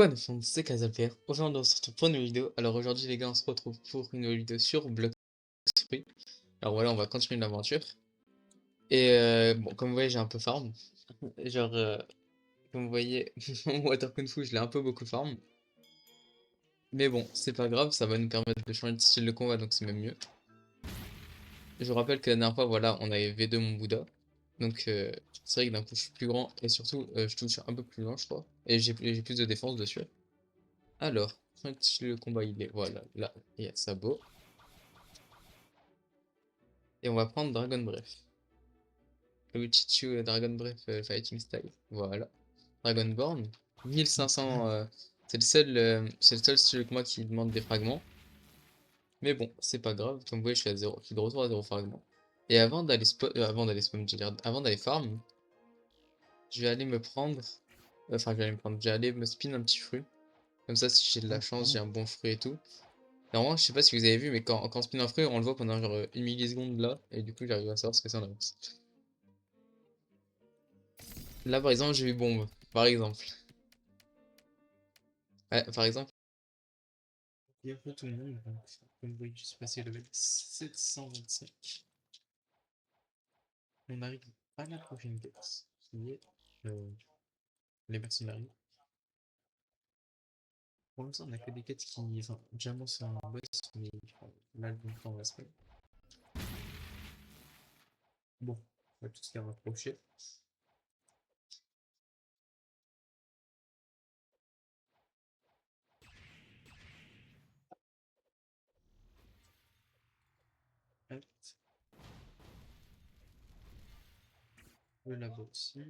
Quoi de fond, c'est Casalpierre. Aujourd'hui on se retrouve pour une nouvelle vidéo. Alors aujourd'hui les gars on se retrouve pour une nouvelle vidéo sur Blox Fruits. Alors voilà on va continuer l'aventure. Et bon comme vous voyez j'ai un peu farm. Genre comme vous voyez mon Water Kung Fu je l'ai un peu beaucoup farm. Mais bon c'est pas grave, ça va nous permettre de changer de style de combat donc c'est même mieux. Je vous rappelle que la dernière fois voilà on avait V2 mon Bouddha. Donc c'est vrai que d'un coup je suis plus grand et surtout je touche un peu plus loin je crois. Et j'ai plus de défense dessus. Alors, le combat il est, voilà, là, il y a Sabot. Et on va prendre Dragon Breath. Le Chichu Dragon Breath Fighting Style. Voilà. Dragonborn. 1500, c'est le seul style de combat qui demande des fragments. Mais bon, c'est pas grave. Comme vous voyez, je suis à 0, je suis de retour à 0 fragments. Et avant d'aller farm, je vais aller me prendre, je vais aller me spin un petit fruit. Comme ça, si j'ai de la chance, j'ai un bon fruit et tout. Normalement, je sais pas si vous avez vu, mais quand on spin un fruit, on le voit pendant genre une milliseconde là, et du coup, j'arrive à savoir ce que c'est en avance. Là, par exemple, j'ai eu bombe, par exemple. Ouais, par exemple. Et après tout le monde, donc, comme vous voyez, je suis passé level 725. On arrive à la prochaine quête, qui est les mercenaires. Pour l'instant, on a que des quêtes qui. Enfin, Diamant, c'est un boss, mais là, donc, on va se faire. Bon, on va tous les rapprocher. Hop, le labo aussi.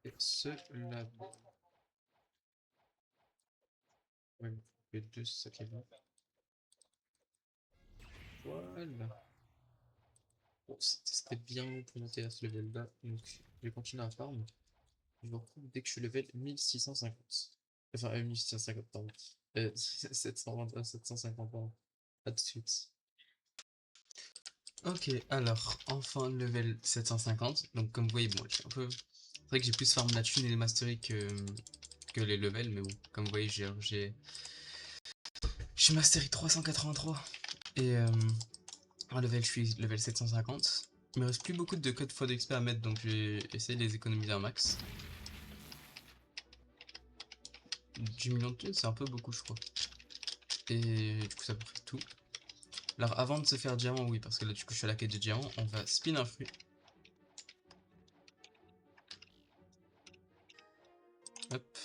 Et ce labo. Ouais, les deux, c'est ça qui est bien. Voilà. Bon, c'était bien pour monter à ce level-là, donc je vais continuer à farm. Je vous retrouve dès que je suis level 1650. Enfin, 1650, pardon. 721, 750, pardon. À tout de suite. Ok, alors, enfin level 750. Donc, comme vous voyez, bon, j'ai un peu. C'est vrai que j'ai plus farm la thune et les mastery que les levels, mais bon, comme vous voyez, j'ai mastery 383. Et en level, je suis level 750. Il me reste plus beaucoup de codes fois d'XP à mettre, donc je vais essayer de les économiser un max. 10 millions de thunes, c'est un peu beaucoup, je crois. Et du coup, ça peut tout. Alors, avant de se faire diamant, oui, parce que là, du coup, je suis à la quête de diamant, on va spin un fruit. Hop.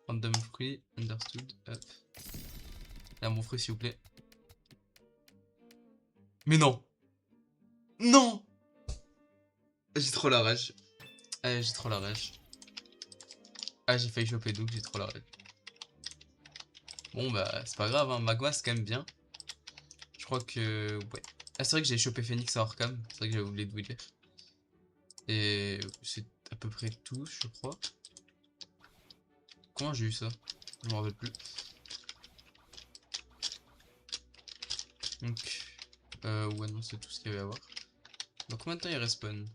Random fruit, understood, hop. Là, mon fruit, s'il vous plaît. Mais non! Non! J'ai trop la rage. J'ai trop la rage. Ah, j'ai failli choper donc j'ai trop la rage. Bon, bah, c'est pas grave, hein. Magma, c'est quand même bien. Je crois que. Ouais. Ah, c'est vrai que j'ai chopé Phoenix à Orcam. C'est vrai que j'avais oublié de vous dire. Et c'est à peu près tout, je crois. Comment j'ai eu ça? Je m'en rappelle plus. Donc. Ouais, non, c'est tout ce qu'il y avait à voir. Donc, combien de temps il respawn?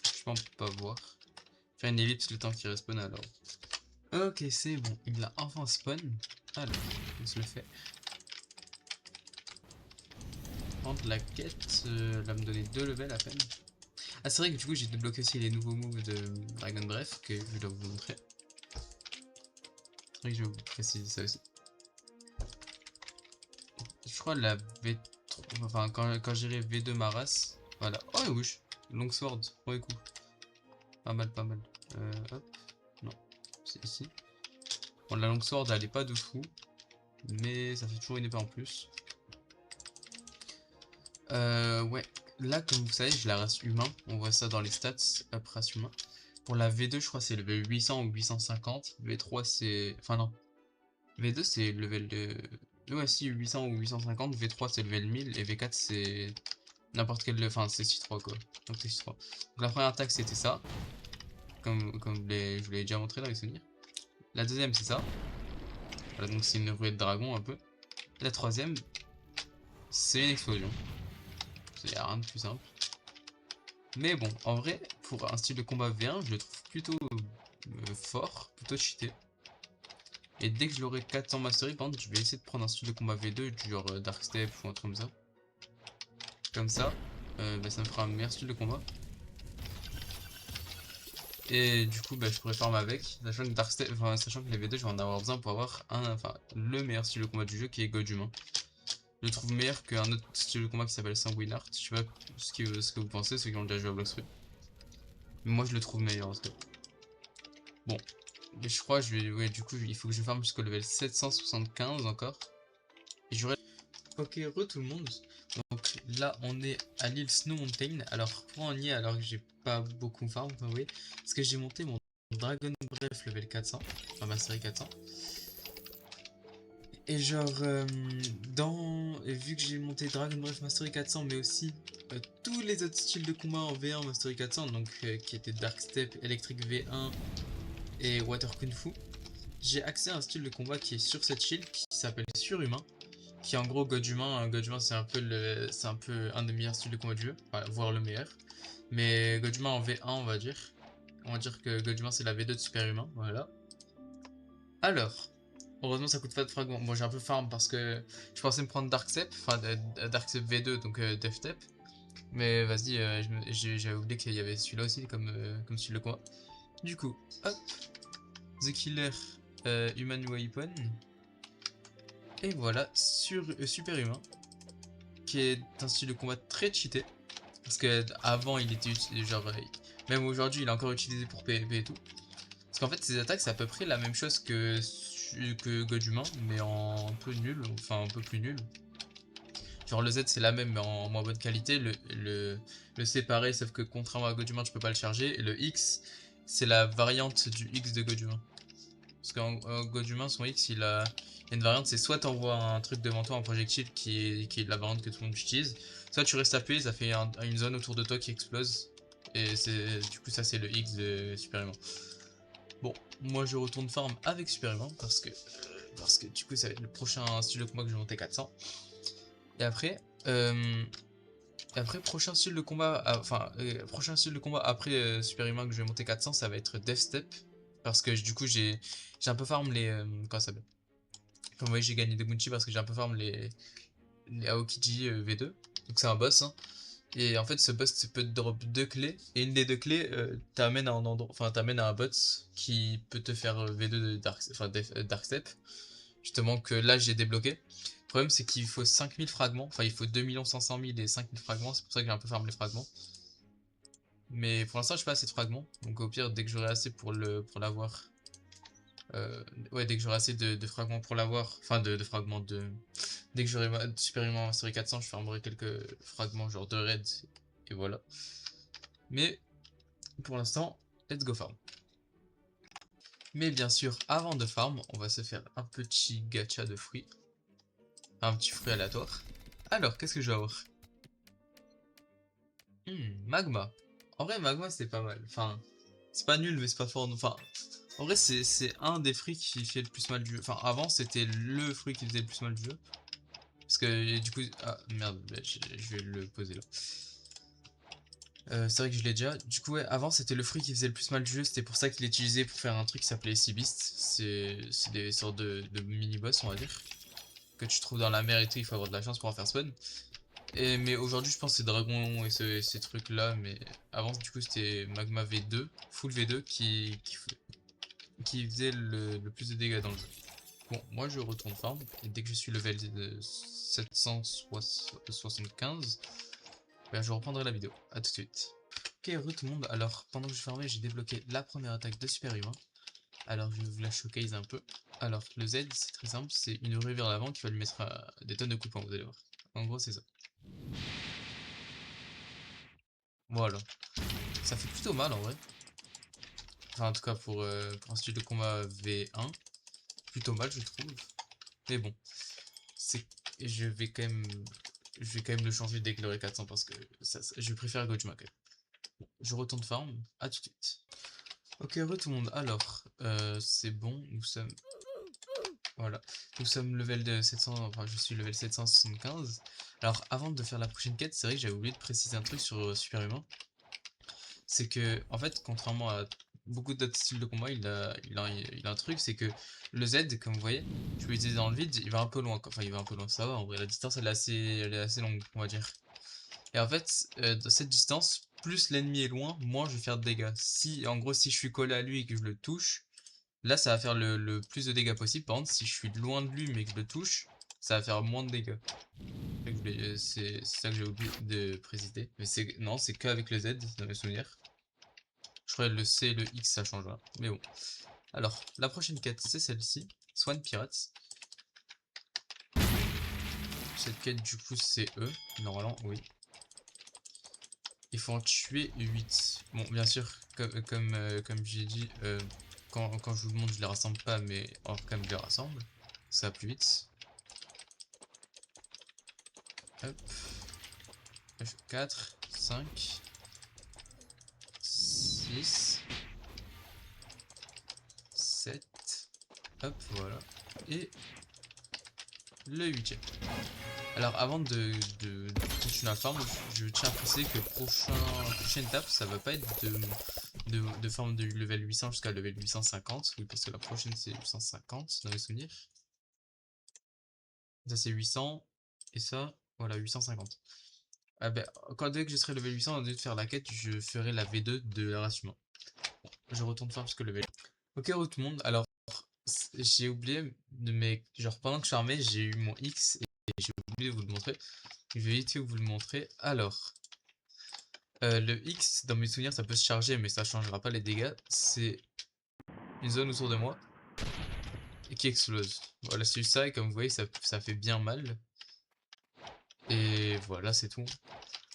Je pense pas voir. Faire une ellipse le temps qu'il respawn alors. Ok, c'est bon. Il a enfin spawn. Alors, on se le fait. Prendre la quête, elle va me donner 2 levels à peine. Ah, c'est vrai que du coup, j'ai débloqué aussi les nouveaux moves de Dragon Breath que je dois vous montrer. C'est vrai que je vais vous préciser ça aussi. Je crois la V3, enfin quand j'irai V2 ma race, voilà. Oh oui, Longsword, premier coup. Pas mal, pas mal. Hop, non, c'est ici. Bon, la Longsword elle est pas de fou, mais ça fait toujours une épée en plus. Ouais, là comme vous savez, j'ai la race humain, on voit ça dans les stats, hop, race humain. Pour la V2, je crois c'est level 800 ou 850. V3 c'est, enfin non, V2 c'est level de. Ouais, si 800 ou 850, V3 c'est level 1000 et V4 c'est n'importe quel. Enfin, c'est 6-3 quoi. Donc c'est 6-3. Donc la première attaque c'était ça, comme je vous l'ai déjà montré dans les souvenirs. La deuxième c'est ça. Voilà, donc c'est une ruée de dragon un peu. La troisième, c'est une explosion. Il n'y a rien de plus simple. Mais bon, en vrai, pour un style de combat V1, je le trouve plutôt fort, plutôt cheaté. Et dès que je l'aurai 400 mastery, par contre, je vais essayer de prendre un style de combat V2, du genre Dark Step ou un truc comme ça. Comme ça, bah, ça me fera un meilleur style de combat. Et du coup, bah, je pourrais farm avec, sachant que, Dark Step, sachant que les V2, je vais en avoir besoin pour avoir le meilleur style de combat du jeu qui est God Humain. Je le trouve meilleur qu'un autre style de combat qui s'appelle Sanguinart. Je sais pas ce que vous pensez, ceux qui ont déjà joué à Bloxfruit. Mais moi, je le trouve meilleur en tout cas. Bon, mais je crois, ouais, du coup, il faut que je farm jusqu'au level 775 encore. Et j'aurai. Ok, re tout le monde. Donc là, on est à l'île Snow Mountain. Alors, pourquoi on y est alors que j'ai pas beaucoup farm, enfin, oui, parce que j'ai monté mon Dragon Breath level 400, enfin ma série 400. Et genre, vu que j'ai monté Dragon Breath Mastery 400, mais aussi tous les autres styles de combat en V1 Mastery 400, donc qui étaient Dark Step, Electric V1 et Water Kung Fu, j'ai accès à un style de combat qui est sur cette shield qui s'appelle Surhumain, qui est en gros God Humain. God Humain, c'est un peu un des meilleurs styles de combat du jeu, enfin, voire le meilleur. Mais God Humain en V1, on va dire. On va dire que God Humain, c'est la V2 de Super Humain, voilà. Alors, heureusement ça coûte pas de fragments. Bon, j'ai un peu farm parce que je pensais me prendre Dark Step, enfin Dark Step V2, donc Death Step. Mais vas-y, j'avais oublié qu'il y avait celui-là aussi comme style de combat. Du coup, hop, The Killer Human Weapon. Et voilà, Super Humain, qui est un style de combat très cheaté. Parce que avant il était utilisé, genre, même aujourd'hui il est encore utilisé pour PvP et tout. Parce qu'en fait, ses attaques, c'est à peu près la même chose que God Humain, mais en un peu nul, enfin un peu plus nul. Genre le Z c'est la même mais en moins bonne qualité, le C pareil, sauf que contrairement à God Humain tu peux pas le charger, et le X c'est la variante du X de God Humain. Parce qu'en God Humain son X il a une variante, c'est soit t'envoies un truc devant toi, un projectile qui est la variante que tout le monde utilise, soit tu restes appuyé, ça fait une zone autour de toi qui explose, et du coup ça c'est le X de Super Humain. Bon, moi je retourne farm avec Super Humain parce que du coup ça va être le prochain style de combat que je vais monter 400. Et après, prochain style de combat, prochain style de combat après Super Humain que je vais monter 400, ça va être Death Step. Parce que du coup j'ai un peu farm les... comment ça s'appelle? Comme vous voyez j'ai gagné des bounty parce que j'ai un peu farm les Aokiji V2. Donc c'est un boss, hein. Et en fait, ce boss peut te drop deux clés. Et une des deux clés t'amène à un endroit, enfin t'amène à un bot qui peut te faire V2 de Dark Step. Justement que là j'ai débloqué. Le problème c'est qu'il faut 5000 fragments. Enfin il faut 2 500 000 et 5000 fragments. C'est pour ça que j'ai un peu farmé les fragments. Mais pour l'instant j'ai pas assez de fragments. Donc au pire dès que j'aurai assez pour l'avoir. Ouais, dès que j'aurai assez de fragments pour l'avoir. Enfin de fragments de. Dès que j'aurai Super Human Mastery 400, je farmerai quelques fragments genre de raid. Et voilà. Mais pour l'instant, let's go farm. Mais bien sûr, avant de farm, on va se faire un petit gacha de fruits. Un petit fruit aléatoire. Alors, qu'est-ce que je vais avoir? Magma. En vrai, magma, c'est pas mal. Enfin, c'est pas nul, mais c'est pas fort. Enfin, en vrai, c'est un des fruits qui fait le plus mal du jeu. Enfin, avant, c'était le fruit qui faisait le plus mal du jeu. Parce que du coup... Ah, merde, bah, je vais le poser là. C'est vrai que je l'ai déjà. Du coup, ouais, avant c'était le fruit qui faisait le plus mal du jeu. C'était pour ça qu'il est utilisé pour faire un truc qui s'appelait Sea Beast. C'est des sortes de mini-boss, on va dire. Que tu trouves dans la mer et tout. Il faut avoir de la chance pour en faire spawn. Mais aujourd'hui, je pense que c'est Dragon et ces trucs-là. Mais avant, du coup, c'était Magma V2, Full V2 qui faisait le plus de dégâts dans le jeu. Bon, moi je retourne farm. Et dès que je suis level de 775, ben, je reprendrai la vidéo. A tout de suite. Ok, re tout le monde, alors pendant que je farmais, j'ai débloqué la première attaque de Super Humain. Alors je vais vous la showcase un peu. Alors le Z, c'est très simple, c'est une ruée vers l'avant qui va lui mettre des tonnes de coups de poing, vous allez voir. En gros, c'est ça. Voilà. Ça fait plutôt mal en vrai. Enfin, en tout cas pour un style de combat V1. Plutôt mal, je trouve. Mais bon, c'est je vais quand même le changer dès que l'aurai 400 parce que je préfère Gojima quand même. Bon, je retourne farm, à tout de suite. Ok, re tout le monde, alors, c'est bon, nous sommes... Voilà, nous sommes level de 700, enfin je suis level 775. Alors avant de faire la prochaine quête, c'est vrai que j'avais oublié de préciser un truc sur Superhumain. C'est que, en fait, contrairement à beaucoup d'autres styles de combat, il a un truc, c'est que le Z, comme vous voyez, je peux l'utiliser dans le vide, il va un peu loin, quoi. Enfin il va un peu loin, ça va, en vrai, la distance elle est assez longue, on va dire. Et en fait, dans cette distance, plus l'ennemi est loin, moins je vais faire de dégâts. Si, en gros, si je suis collé à lui et que je le touche, là, ça va faire le plus de dégâts possible. Par contre, si je suis loin de lui mais que je le touche, ça va faire moins de dégâts. C'est ça que j'ai oublié de préciser. Mais non, c'est qu'avec le Z, dans mes souvenirs. Je crois que le C et le X, ça change, hein. Mais bon. Alors, la prochaine quête, c'est celle-ci. Swan Pirates. Cette quête, du coup, c'est eux. Normalement, oui. Il faut en tuer 8. Bon, bien sûr, comme j'ai dit, quand je vous le montre, je les rassemble pas, mais en cam, je les rassemble. Ça va plus vite. Hop. F4, 5, 6, 7. Hop, voilà. Et le 8ème. Alors avant de continuer la farm, je tiens à préciser que prochaine étape, ça va pas être de farm de level 800 jusqu'à level 850. Oui, parce que la prochaine c'est 850 dans les souvenirs. Ça c'est 800. Et ça, voilà, 850. Ah ben, dès que je serai level 800, au lieu de faire la quête, je ferai la V2 de la race humain. Bon, je retourne farm parce que level. Ok, tout le monde. Alors, j'ai oublié mais genre pendant que je farmais, j'ai eu mon X et j'ai oublié de vous le montrer. Je vais vite vous le montrer. Alors, le X, dans mes souvenirs, ça peut se charger, mais ça changera pas les dégâts. C'est une zone autour de moi et qui explose. Voilà, c'est ça, et comme vous voyez, ça fait bien mal. Et voilà, c'est tout.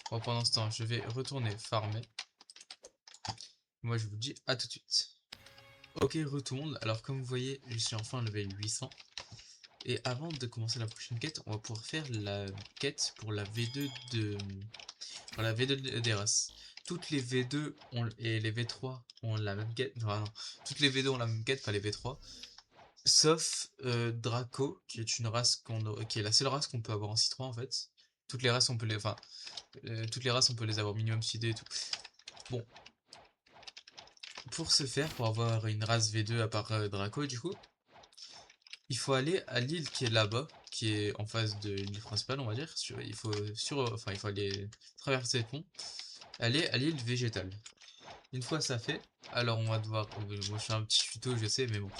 Bon, pendant ce temps, je vais retourner farmer. Moi, je vous dis à tout de suite. Ok, retourne. Alors, comme vous voyez, je suis enfin level 800. Et avant de commencer la prochaine quête, on va pouvoir faire la quête pour la V2 de... Pour la V2 des races. Toutes les V2 et les V3 ont la même quête. Enfin, non. Toutes les V2 ont la même quête, pas les V3. Sauf Draco, qui est une race qui est la seule race qu'on peut avoir en C3 en fait. Toutes les races on peut les. Enfin, toutes les races on peut les avoir minimum CD et tout. Bon. Pour ce faire, pour avoir une race V2 à part Draco du coup, il faut aller à l'île qui est là-bas, qui est en face de l'île principale, on va dire. Il faut aller traverser le pont, aller à l'île végétale. Une fois ça fait, alors on va devoir... moi je fais un petit tuto, je sais, mais bon.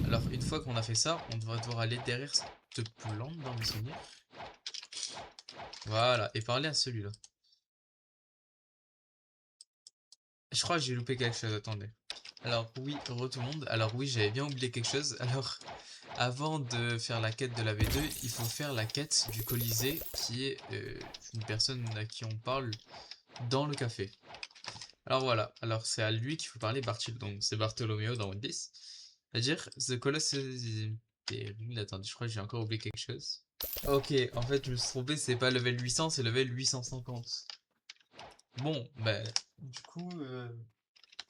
Alors une fois qu'on a fait ça, on va devoir aller derrière cette plante dans mes souvenirs. Voilà, et parler à celui-là. Je crois que j'ai loupé quelque chose, attendez. Alors oui, tout le monde. Alors oui, j'avais bien oublié quelque chose. Alors, avant de faire la quête de la V2, il faut faire la quête du Colisée, qui est une personne à qui on parle dans le café. Alors voilà, alors c'est à lui qu'il faut parler, donc c'est Bartolomeo dans One Piece. C'est-à-dire, The Colossus is terrible. Attendez, je crois que j'ai encore oublié quelque chose. Ok, en fait, je me suis trompé, c'est pas level 800, c'est level 850. Bon, bah, du coup, alors,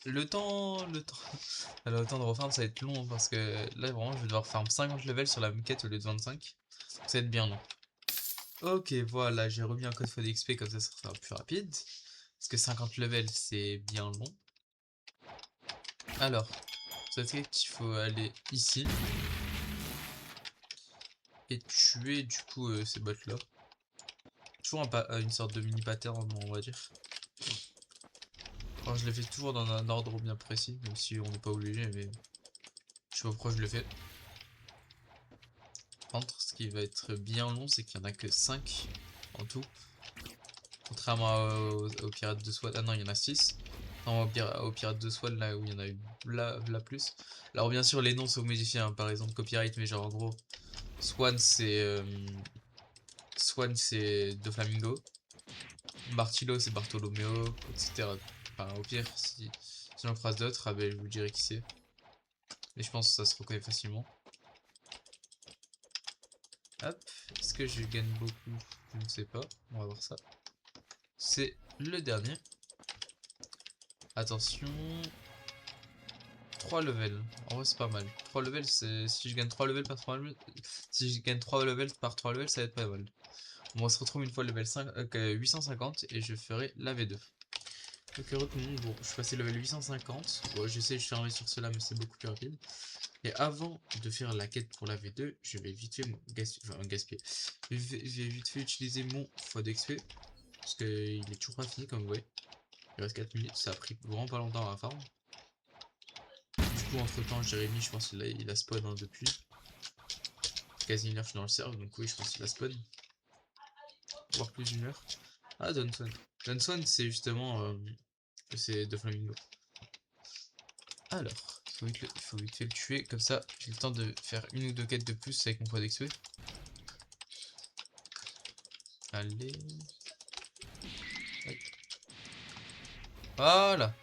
le temps de refarm, ça va être long, parce que là, vraiment, je vais devoir farm 50 levels sur la même quête au lieu de 25. Ça va être bien long. Ok, voilà, j'ai remis un code FODXP, comme ça sera plus rapide. Parce que 50 levels, c'est bien long. Alors, cette quête, il faut aller ici. Et tuer, du coup, ces bots-là. Toujours une sorte de mini pattern, on va dire. Alors, je les fais toujours dans un ordre bien précis, même si on n'est pas obligé, mais je sais pas pourquoi je le fais. Par contre, ce qui va être bien long, c'est qu'il n'y en a que 5 en tout. Contrairement aux pirates de SWAT. Ah non, il y en a 6. Non, aux pirates de SWAT, là où il y en a eu là plus. Alors, bien sûr, les noms sont modifiés, hein, par exemple, copyright, mais genre en gros, Swan c'est Doflamingo. Martillo c'est Bartolomeo, etc. Enfin, au pire, si j'en croise d'autres, ah ben, je vous dirai qui c'est. Mais je pense que ça se reconnaît facilement. Hop, est-ce que je gagne beaucoup? Je ne sais pas, on va voir ça. C'est le dernier. Attention. 3 levels. En vrai, c'est pas mal. 3 levels, c'est si je gagne 3 levels par 3 levels, si je gagne 3 levels par 3 levels, ça va être pas mal. On se retrouve une fois level 5, 850 et je ferai la V2. Ok, tout le monde, bon, je suis passé level 850. Bon, j'essaie de fermer sur cela, mais c'est beaucoup plus rapide. Et avant de faire la quête pour la V2, je vais vite fait gaspiller. Je vais vite fait utiliser mon x d'XP. Parce qu'il est toujours pas fini, comme vous voyez. Il reste 4 minutes, ça a pris vraiment pas longtemps à la farm. Du coup, entre temps, Jérémy, je pense qu'il a spawn depuis. Quasi une heure, je suis dans le serve, donc oui, je pense qu'il a spawn. Voire plus d'une heure. Ah, Johnson. Johnson, c'est justement. C'est de Flamingo. Alors, il faut vite fait le tuer, comme ça j'ai le temps de faire une ou deux quêtes de plus avec mon point d'XP. Allez. Hop. Voilà.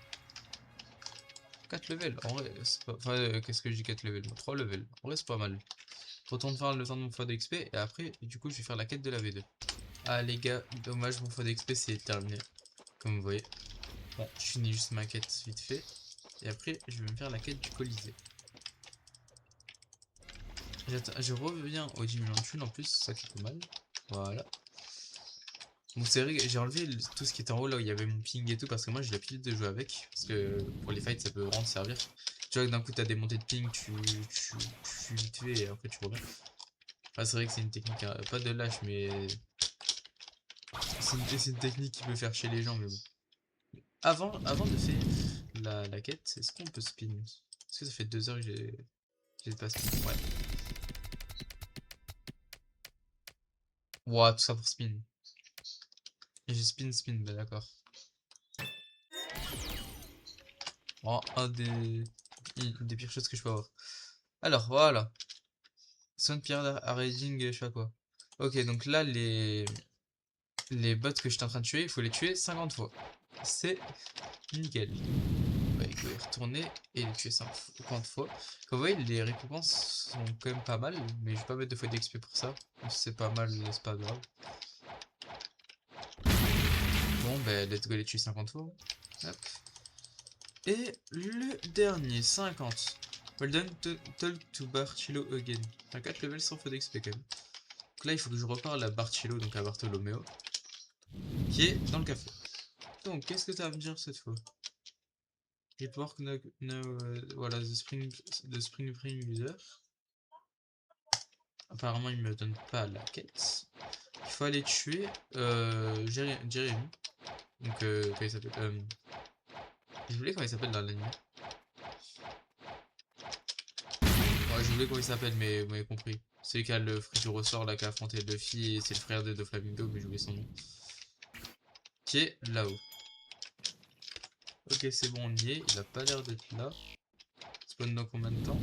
4 levels, en vrai c'est pas... Enfin, qu'est-ce que je dis 4 levels? 3 levels, en vrai c'est pas mal. Retourne faire le temps de mon point d'XP et après, du coup je vais faire la quête de la V2. Ah les gars, dommage, mon point d'XP c'est terminé, comme vous voyez. Bon, je finis juste ma quête vite fait. Et après, je vais me faire la quête du Colisée. Je reviens aux 10 millions de thunes en plus, c'est ça qui est pas mal. Voilà. Bon, c'est vrai que j'ai enlevé tout ce qui était en haut là où il y avait mon ping et tout parce que moi j'ai l'habitude de jouer avec. Parce que pour les fights ça peut vraiment te servir. Tu vois que d'un coup t'as des montées de ping, tu fuis vite fait et après tu reviens. Enfin, c'est vrai que c'est une technique, hein, pas de lâche mais c'est une technique qui peut faire chez les gens mais bon. Avant de faire la quête, est-ce qu'on peut spin? Parce que ça fait 2 heures que j'ai pas spin. Ouais. Ouah, tout ça pour spin. Et j'ai spin, bah d'accord. Oh, une des pires choses que je peux avoir. Alors voilà. Son Pierre à raiding, je sais pas quoi. Ok, donc là, les bots que j'étais en train de tuer, il faut les tuer 50 fois. C'est nickel. Bah, il faut y retourner et les tuer 50 fois. Comme vous voyez, les récompenses sont quand même pas mal, mais je vais pas mettre de fois d'XP pour ça. C'est pas mal, c'est pas grave. Bon, bah, let's go les tuer 50 fois. Hop. Et le dernier, 50. Well done, talk to Barchilo again. Un 4 levels sans faute d'XP quand même. Donc là, il faut que je reparle à Barchilo, donc à Bartolomeo, qui est dans le café. Donc, qu'est-ce que ça va me dire cette fois? Report voilà, the spring user. Apparemment, il me donne pas la quête. Il faut aller tuer Jérémy. Donc, comment il s'appelle j'ai oublié comment il s'appelle dans l'anime. Ouais, j'ai oublié comment il s'appelle, mais vous m'avez compris. C'est lui qui a le fruit du ressort là, qui a affronté Luffy, et c'est le frère de Doflamingo, mais j'ai oublié son nom. Qui est là-haut. Ok, c'est bon, on y est. Il a pas l'air d'être là. Spawn dans combien de temps?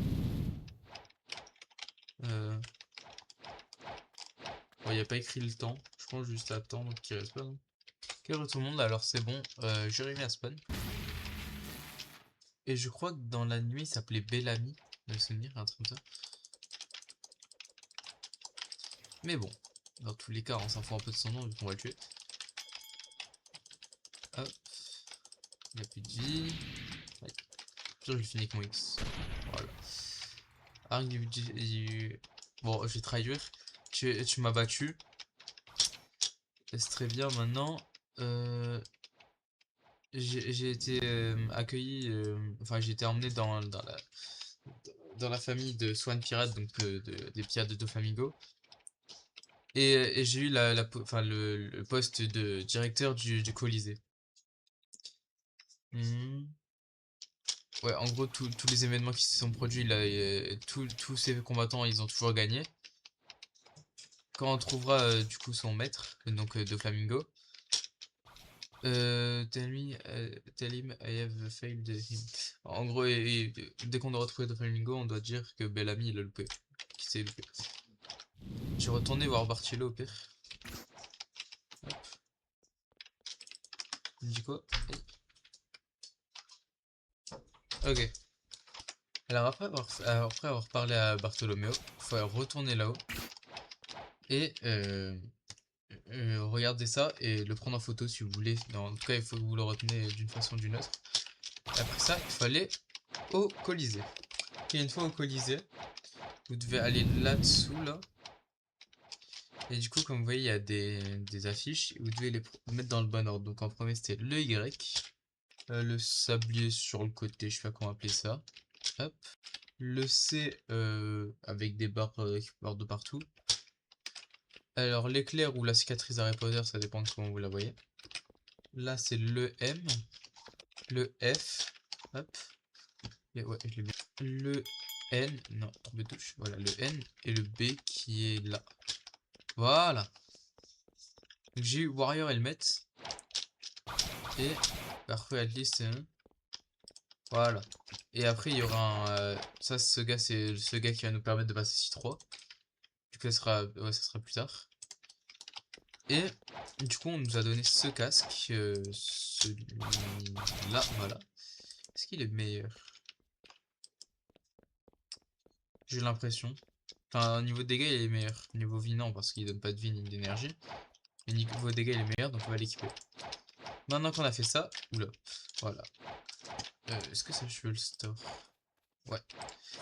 Bon, il n'y a pas écrit le temps. Je pense juste attendre qu'il reste pas. Ok, tout le monde, alors c'est bon. Jérémy à spawn. Et je crois que dans la nuit, il s'appelait Bellamy. De me souvenir, un truc comme ça. Mais bon, dans tous les cas, on s'en fout un peu de son nom vu qu'on va le tuer. Hop. Il n'y a plus de vie. Ouais. Je vais finir avec mon X. Voilà. Arc Bon, je vais traduire. Tu m'as battu. C'est très bien maintenant. J'ai été accueilli, enfin j'ai été emmené dans la famille de Swan Pirate, donc des pirates de Doflamingo. Et j'ai eu enfin, le poste de directeur du Colisée. Ouais, en gros, tous les événements qui se sont produits, là, tous ces combattants, ils ont toujours gagné. Quand on trouvera du coup son maître, donc Doflamingo, tell him I have failed him. En gros, dès qu'on a retrouvé Doflamingo, on doit dire que Bellamy il a loupé. Qui s'est loupé. Je vais retourner voir Bartilo au pire. Hop. Il me dit quoi? Ok. Alors après avoir parlé à Bartolomeo, il faut retourner là-haut. Et regardez ça et le prendre en photo si vous voulez. En tout cas, il faut que vous le reteniez d'une façon ou d'une autre. Et après ça, il fallait au Colisée. Et une fois au Colisée, vous devez aller là-dessous, là. Et du coup, comme vous voyez, il y a des affiches. Vous devez les mettre dans le bon ordre. Donc en premier, c'était le Y. Le sablier sur le côté, je sais pas comment appeler ça. Hop. Le C avec des barres qui partent de partout. Alors l'éclair ou la cicatrice Harry Potter, ça dépend de comment vous la voyez. Là, c'est le M. Le F. Hop. Et ouais, je l'ai bien. Le N. Non, trompé de touche. Voilà, le N. Et le B qui est là. Voilà. Donc j'ai eu Warrior Helmet. Et parfait Atlas. Voilà. Et après, il y aura un. Ça, ce gars, c'est ce gars qui va nous permettre de passer C3. Du coup, ça sera, ouais, ça sera plus tard. Et du coup, on nous a donné ce casque. Celui-là, voilà. Est-ce qu'il est meilleur? J'ai l'impression. Enfin, niveau dégâts, il est meilleur. Niveau vie, non, parce qu'il donne pas de vie ni d'énergie. Et niveau dégâts, il est meilleur, donc on va l'équiper. Maintenant qu'on a fait ça, oula, voilà. Est-ce que ça, je veux le store? Ouais.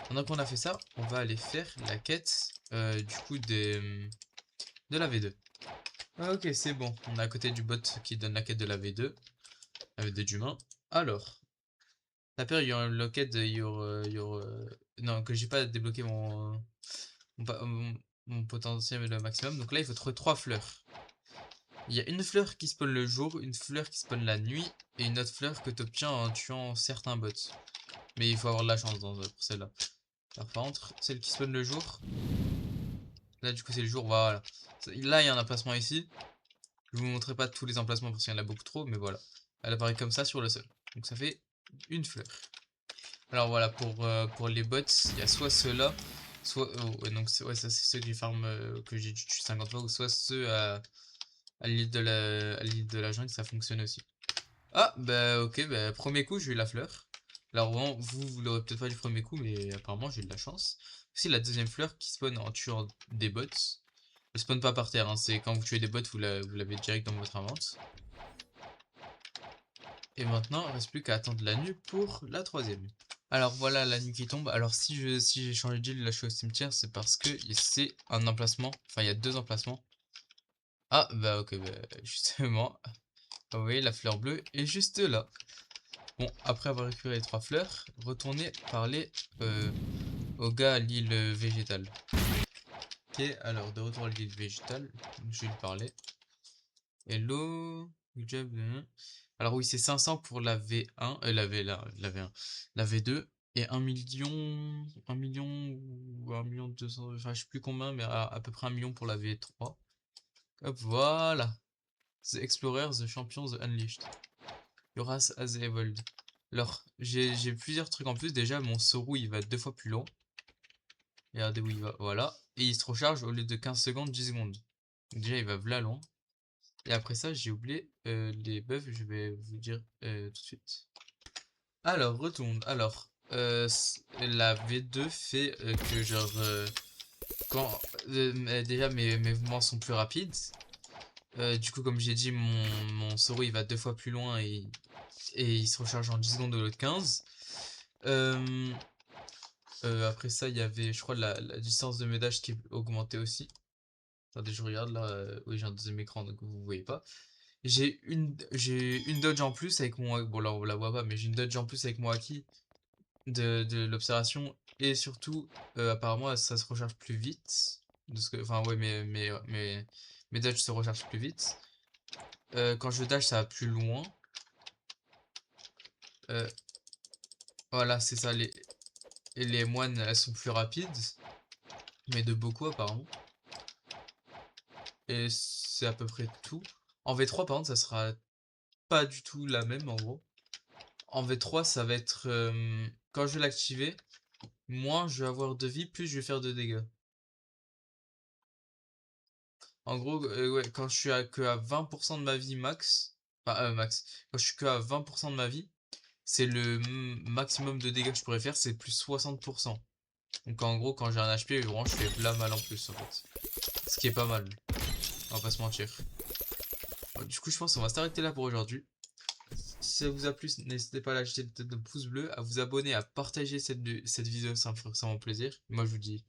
Maintenant qu'on a fait ça, on va aller faire la quête du coup de la V2. Ah, ok, c'est bon. On est à côté du bot qui donne la quête de la V2. La V2 d'humain. Alors, la paire, il y a un locket de non, que j'ai pas débloqué mon potentiel le maximum. Donc là, il faut trouver 3 fleurs. Il y a une fleur qui spawn le jour, une fleur qui spawn la nuit, et une autre fleur que tu obtiens en tuant certains bots. Mais il faut avoir de la chance pour celle-là. Alors, par contre, celle qui spawn le jour, là du coup c'est le jour, voilà. Là il y a un emplacement ici. Je vous montrerai pas tous les emplacements parce qu'il y en a beaucoup trop, mais voilà. Elle apparaît comme ça sur le sol. Donc ça fait une fleur. Alors voilà, pour les bots, il y a soit ceux-là, soit... ouais, donc ouais, ça c'est ceux que j'ai farm, que j'ai tué 50 fois, ou soit ceux à l'île de la jungle, ça fonctionne aussi. Ah, bah ok, bah premier coup, j'ai eu la fleur. Alors bon, vous l'aurez peut-être pas du premier coup, mais apparemment j'ai eu de la chance. Aussi la deuxième fleur qui spawn en tuant des bots. Elle spawn pas par terre, hein, c'est quand vous tuez des bots, vous l'avez direct dans votre invente. Et maintenant, il reste plus qu'à attendre la nuit pour la troisième. Alors voilà la nuit qui tombe. Alors si j'ai changé d'île, là je suis au cimetière, c'est parce que c'est un emplacement. Enfin, il y a 2 emplacements. Ah, bah ok, bah justement. Vous voyez, la fleur bleue est juste là. Bon, après avoir récupéré les 3 fleurs, retournez parler au gars à l'île végétale. Ok, alors de retour à l'île végétale, je vais lui parler. Hello, good job. Alors oui, c'est 500 pour la V1, la V1, la V2 et 1 million, 1 million ou 1 million 200, enfin je sais plus combien, mais à peu près 1 million pour la V3. Hop, voilà. The Explorers, The Champions, The Unleashed. Your race has evolved. Alors, j'ai plusieurs trucs en plus. Déjà, mon Sorou, il va 2 fois plus long. Regardez où il va, voilà. Et il se recharge au lieu de 15 secondes, 10 secondes. Donc déjà, il va v'là long. Et après ça, j'ai oublié les buffs, je vais vous dire tout de suite. Alors, retourne. Alors, la V2 fait que genre, quand déjà mes mouvements sont plus rapides. Du coup, comme j'ai dit, mon Sorou il va 2 fois plus loin et il se recharge en 10 secondes au lieu de 15. Après ça, il y avait, je crois, la distance de médage qui est augmentée aussi. Attendez, je regarde là. Oui, j'ai un deuxième écran, donc vous voyez pas. J'ai une dodge en plus avec mon... Bon, là, on la voit pas, mais j'ai une dodge en plus avec mon haki de l'observation. Et surtout, apparemment, ça se recharge plus vite. Enfin, ouais, mes dodges se rechargent plus vite. Quand je dash, ça va plus loin. Euh, voilà, c'est ça. Les moines, elles sont plus rapides. Mais de beaucoup, apparemment. Et c'est à peu près tout. En V3, par contre, ça sera pas du tout la même, en gros. En V3, ça va être... quand je vais l'activer, moins je vais avoir de vie, plus je vais faire de dégâts. En gros, ouais, quand je suis que à 20% de ma vie max... Enfin, max. Quand je suis que à 20% de ma vie, c'est le maximum de dégâts que je pourrais faire, c'est plus 60%. Donc en gros, quand j'ai un HP, vraiment, je fais la mal en plus, en fait. Ce qui est pas mal. On va pas se mentir. Bon, du coup, je pense qu'on va s'arrêter là pour aujourd'hui. Si ça vous a plu, n'hésitez pas à lâcher de pouce bleu, à vous abonner, à partager cette vidéo, ça me ferait extrêmement plaisir. Moi, je vous dis